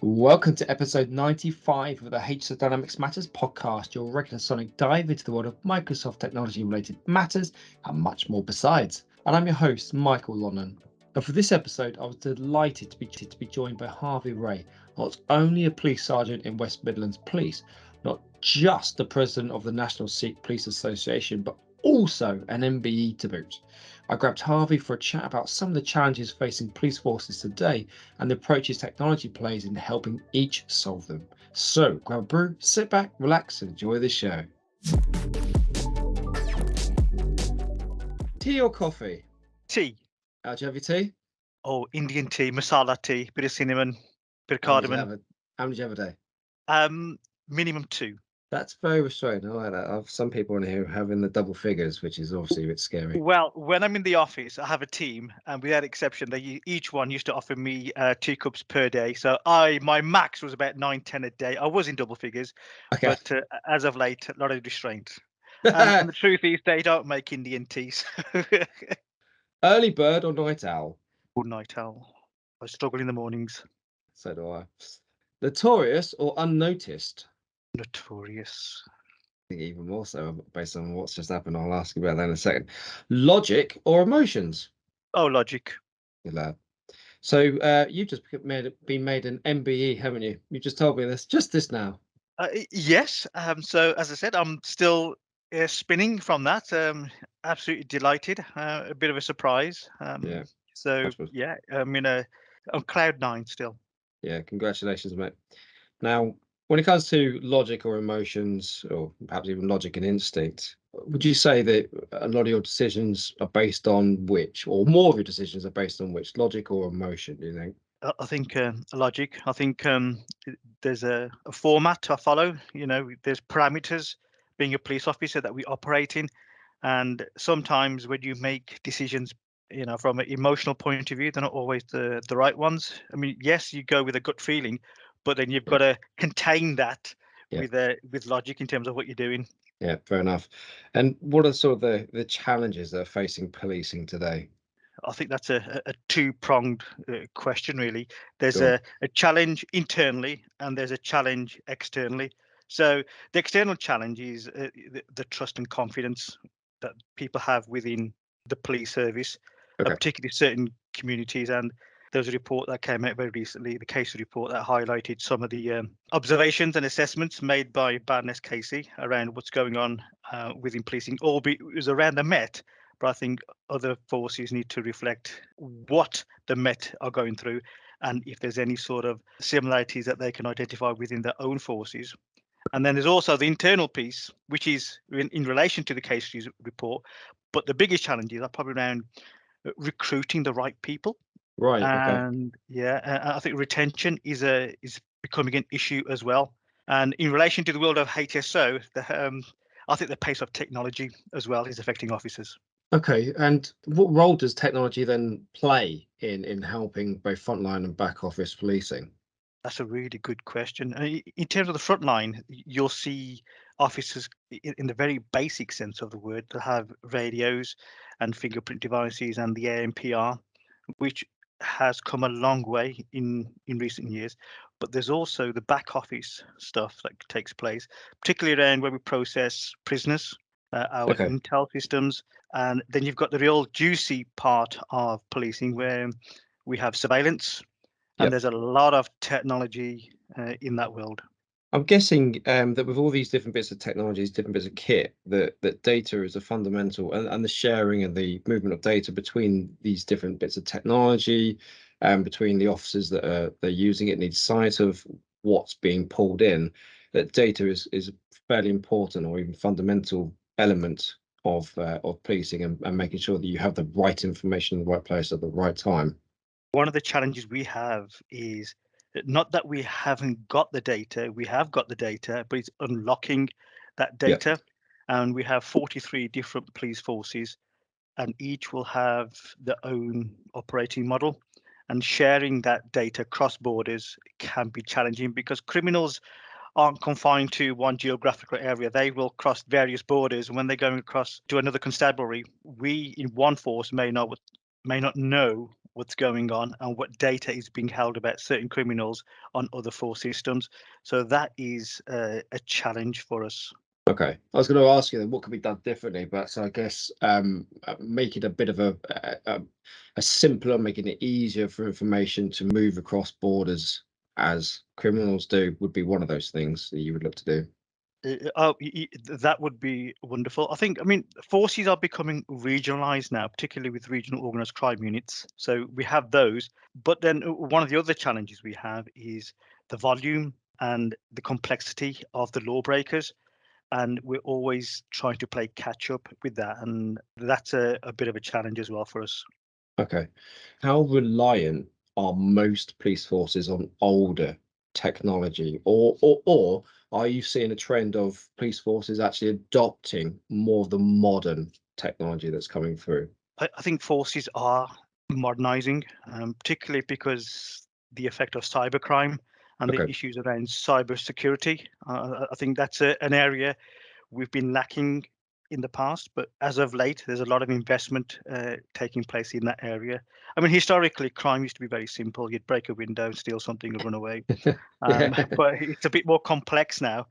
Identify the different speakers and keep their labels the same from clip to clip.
Speaker 1: Welcome to episode 95 of the HSO Dynamics Matters Podcast, your regular sonic dive into the world of Microsoft technology-related matters and much more besides. And I'm your host, Michael Lonnan. And for this episode, I was delighted to be joined by Harvy Rai, not only a police sergeant in West Midlands Police, not just the president of the National Sikh Police Association, but also an MBE to boot. I grabbed Harvy for a chat about some of the challenges facing police forces today and the approaches technology plays in helping each solve them. So grab a brew, sit back, relax, and enjoy the show. Tea or coffee?
Speaker 2: Tea.
Speaker 1: How'd you have your tea?
Speaker 2: Oh, Indian tea, masala tea, bit of cinnamon, bit of cardamom.
Speaker 1: How many did you have a day?
Speaker 2: Minimum 2.
Speaker 1: That's very restrained. I like that. I have some people in here having the double figures, which is obviously a bit scary.
Speaker 2: Well, when I'm in the office, I have a team, and without exception, each one used to offer me 2 cups per day. So my max was about 9-10 a day. I was in double figures,
Speaker 1: Okay.
Speaker 2: but as of late, a lot of restraint. And the truth is, they don't make Indian teas.
Speaker 1: Early bird or night owl?
Speaker 2: Good night owl. I struggle in the mornings.
Speaker 1: So do I. Notorious or unnoticed?
Speaker 2: Notorious.
Speaker 1: I think even more so based on what's just happened. I'll ask you about that in a second. Logic or emotions?
Speaker 2: Oh, logic.
Speaker 1: Good lad. So you've just been made an MBE, haven't you? You just told me this now.
Speaker 2: Yes. So as I said, I'm still spinning from that. Absolutely delighted. A bit of a surprise.
Speaker 1: Yeah.
Speaker 2: So yeah, I'm on cloud 9 still.
Speaker 1: Yeah. Congratulations, mate. Now, when it comes to logic or emotions, or perhaps even logic and instinct, would you say that a lot of your decisions are based on which, or more of your decisions are based on which, logic or emotion, do you think?
Speaker 2: I think logic. I think there's a format to follow. There's parameters being a police officer that we operate in. And sometimes when you make decisions, from an emotional point of view, they're not always the right ones. I mean, yes, you go with a gut feeling, but then you've got to contain that with logic in terms of what you're doing.
Speaker 1: Yeah, fair enough. And what are sort of the challenges that are facing policing today?
Speaker 2: I think that's a two-pronged question, really. There's a challenge internally and there's a challenge externally. So the external challenge is the trust and confidence that people have within the police service, particularly certain communities. And there was a report that came out very recently, the case report that highlighted some of the observations and assessments made by Baroness Casey around what's going on within policing, albeit it was around the Met. But I think other forces need to reflect what the Met are going through and if there's any sort of similarities that they can identify within their own forces. And then there's also the internal piece, which is in relation to the case report. But the biggest challenges are probably around recruiting the right people.
Speaker 1: Right.
Speaker 2: And I think retention is becoming an issue as well. And in relation to the world of HSO, I think the pace of technology as well is affecting officers.
Speaker 1: Okay, and what role does technology then play in helping both frontline and back office policing?
Speaker 2: That's a really good question. In terms of the frontline, you'll see officers in the very basic sense of the word that have radios and fingerprint devices and the ANPR, which has come a long way in recent years. But there's also the back office stuff that takes place, particularly around where we process prisoners, our intel systems. And then you've got the real juicy part of policing where we have surveillance. And there's a lot of technology in that world.
Speaker 1: I'm guessing that with all these different bits of technologies, different bits of kit, that data is a fundamental, and the sharing and the movement of data between these different bits of technology, and between the officers that they're using it, need sight of what's being pulled in. That data is a fairly important or even fundamental element of policing and making sure that you have the right information in the right place at the right time.
Speaker 2: One of the challenges we have is not that we haven't got the data, we have got the data, but it's unlocking that data. And we have 43 different police forces, and each will have their own operating model. And sharing that data across borders can be challenging because criminals aren't confined to one geographical area. They will cross various borders. And when they're going across to another constabulary, we in one force may not know what's going on and what data is being held about certain criminals on other force systems. So that is a challenge for us.
Speaker 1: Okay, I was going to ask you then what could be done differently, but so I guess make it a bit of a simpler, making it easier for information to move across borders as criminals do would be one of those things that you would look to do.
Speaker 2: That would be wonderful. I mean, forces are becoming regionalized now, particularly with regional organized crime units. So we have those. But then one of the other challenges we have is the volume and the complexity of the lawbreakers. And we're always trying to play catch up with that. And that's a bit of a challenge as well for us.
Speaker 1: Okay, how reliant are most police forces on older technology, or are you seeing a trend of police forces actually adopting more of the modern technology that's coming through?
Speaker 2: I think forces are modernizing, particularly because the effect of cybercrime and the
Speaker 1: Okay.
Speaker 2: issues around cybersecurity. I think that's an area we've been lacking in the past, but as of late, there's a lot of investment taking place in that area. I mean, historically, crime used to be very simple. You'd break a window, steal something, and run away.
Speaker 1: Yeah.
Speaker 2: But it's a bit more complex now,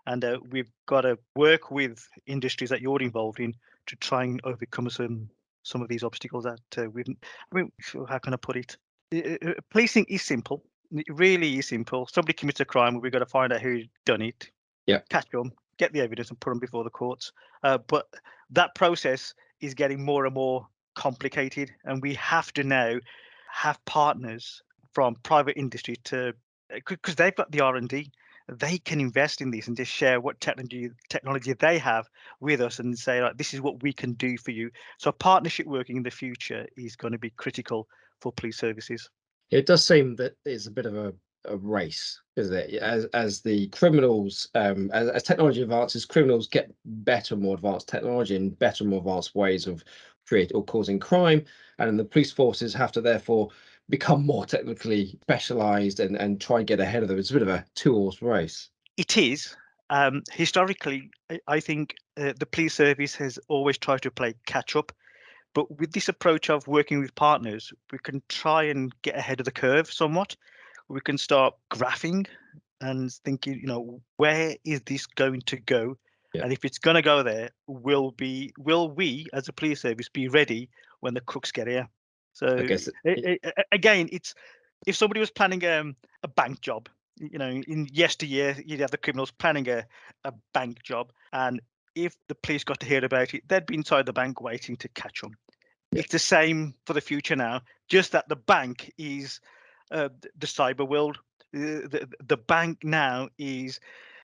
Speaker 2: and we've got to work with industries that you're involved in to try and overcome some of these obstacles that we've. I mean, how can I put it? Policing is simple. It really is simple. Somebody commits a crime, we've got to find out who's done it,
Speaker 1: Yeah.
Speaker 2: catch them, get the evidence, and put them before the courts. But that process is getting more and more complicated, and we have to now have partners from private industry to because they've got the R&D. They can invest in these and just share what technology they have with us and say, like, this is what we can do for you. So partnership working in the future is going to be critical for police services.
Speaker 1: It does seem that it's a bit of a race, isn't it? As the criminals, as technology advances, criminals get better, more advanced technology and better, more advanced ways of creating or causing crime, and the police forces have to therefore become more technically specialized and try and get ahead of them. It's a bit of a two-horse race.
Speaker 2: It is. Historically, I think the police service has always tried to play catch up. But with this approach of working with partners, we can try and get ahead of the curve somewhat. We can start graphing and thinking, where is this going to go?
Speaker 1: Yeah,
Speaker 2: And if it's going to go there, will we as a police service be ready when the crooks get here?
Speaker 1: I
Speaker 2: So
Speaker 1: guess.
Speaker 2: again, it's if somebody was planning a bank job, in yesteryear, you'd have the criminals planning a bank job. And if the police got to hear about it, they'd be inside the bank waiting to catch them.
Speaker 1: Yeah,
Speaker 2: It's the same for the future now, just that the bank is the cyber world. The bank now is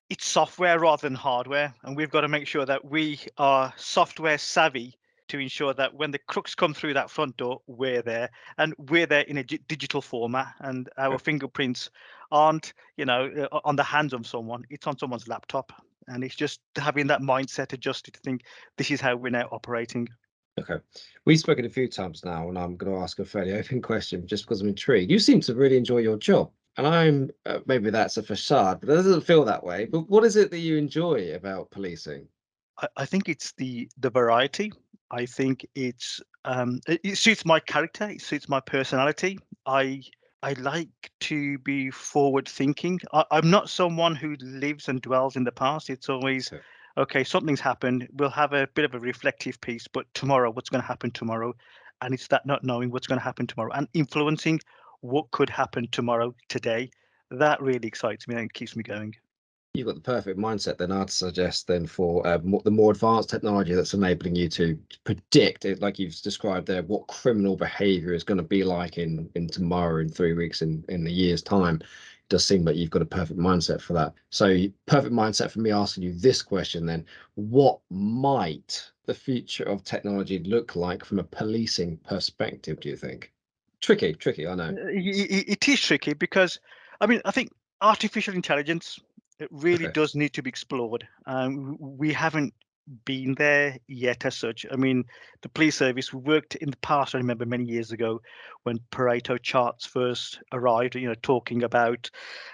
Speaker 2: it's software rather than hardware, and we've got to make sure that we are software savvy to ensure that when the crooks come through that front door, we're there, and we're there in a digital format, and our
Speaker 1: yeah.
Speaker 2: fingerprints aren't, on the hands of someone. It's on someone's laptop, and it's just having that mindset adjusted to think this is how we're now operating.
Speaker 1: Okay. We've spoken a few times now, and I'm going to ask a fairly open question just because I'm intrigued. You seem to really enjoy your job, and I'm maybe that's a facade, but it doesn't feel that way. But what is it that you enjoy about policing?
Speaker 2: I think it's the variety. I think it suits my character. It suits my personality. I like to be forward thinking. I'm not someone who lives and dwells in the past. It's always
Speaker 1: Okay.
Speaker 2: okay. Something's happened. We'll have a bit of a reflective piece, but tomorrow, what's going to happen tomorrow? And it's that not knowing what's going to happen tomorrow and influencing what could happen tomorrow, today. That really excites me and keeps me going.
Speaker 1: You've got the perfect mindset then, I'd suggest then for the more advanced technology that's enabling you to predict it, like you've described there, what criminal behavior is going to be like in tomorrow, in 3 weeks, in a year's time. It does seem like you've got a perfect mindset for that. So perfect mindset for me asking you this question then, what might the future of technology look like from a policing perspective, do you think? Tricky, I know.
Speaker 2: It is tricky because, I mean, I think artificial intelligence it really
Speaker 1: Okay.
Speaker 2: does need to be explored. We haven't been there yet as such. I mean, the police service, we worked in the past, I remember many years ago when Pareto charts first arrived, talking about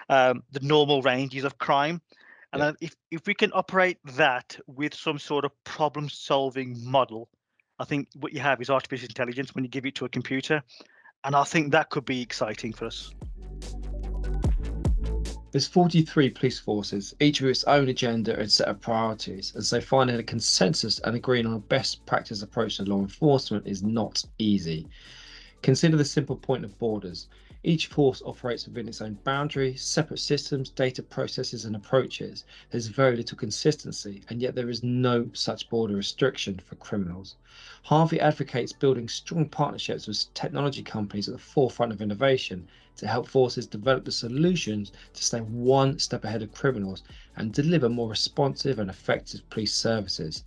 Speaker 2: the normal ranges of crime. And
Speaker 1: Yeah.
Speaker 2: if we can operate that with some sort of problem solving model, I think what you have is artificial intelligence when you give it to a computer And I think that could be exciting for us.
Speaker 1: There's 43 police forces, each with its own agenda and set of priorities, and so finding a consensus and agreeing on a best practice approach to law enforcement is not easy. Consider the simple point of borders. Each force operates within its own boundaries, separate systems, data processes and approaches. There's very little consistency, and yet there is no such border restriction for criminals. Harvey advocates building strong partnerships with technology companies at the forefront of innovation to help forces develop the solutions to stay one step ahead of criminals and deliver more responsive and effective police services.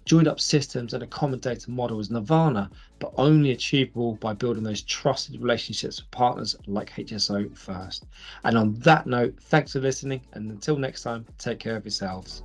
Speaker 1: Joined up systems and a common data model is nirvana, but only achievable by building those trusted relationships with partners like HSO first. And on that note, thanks for listening, and until next time, take care of yourselves.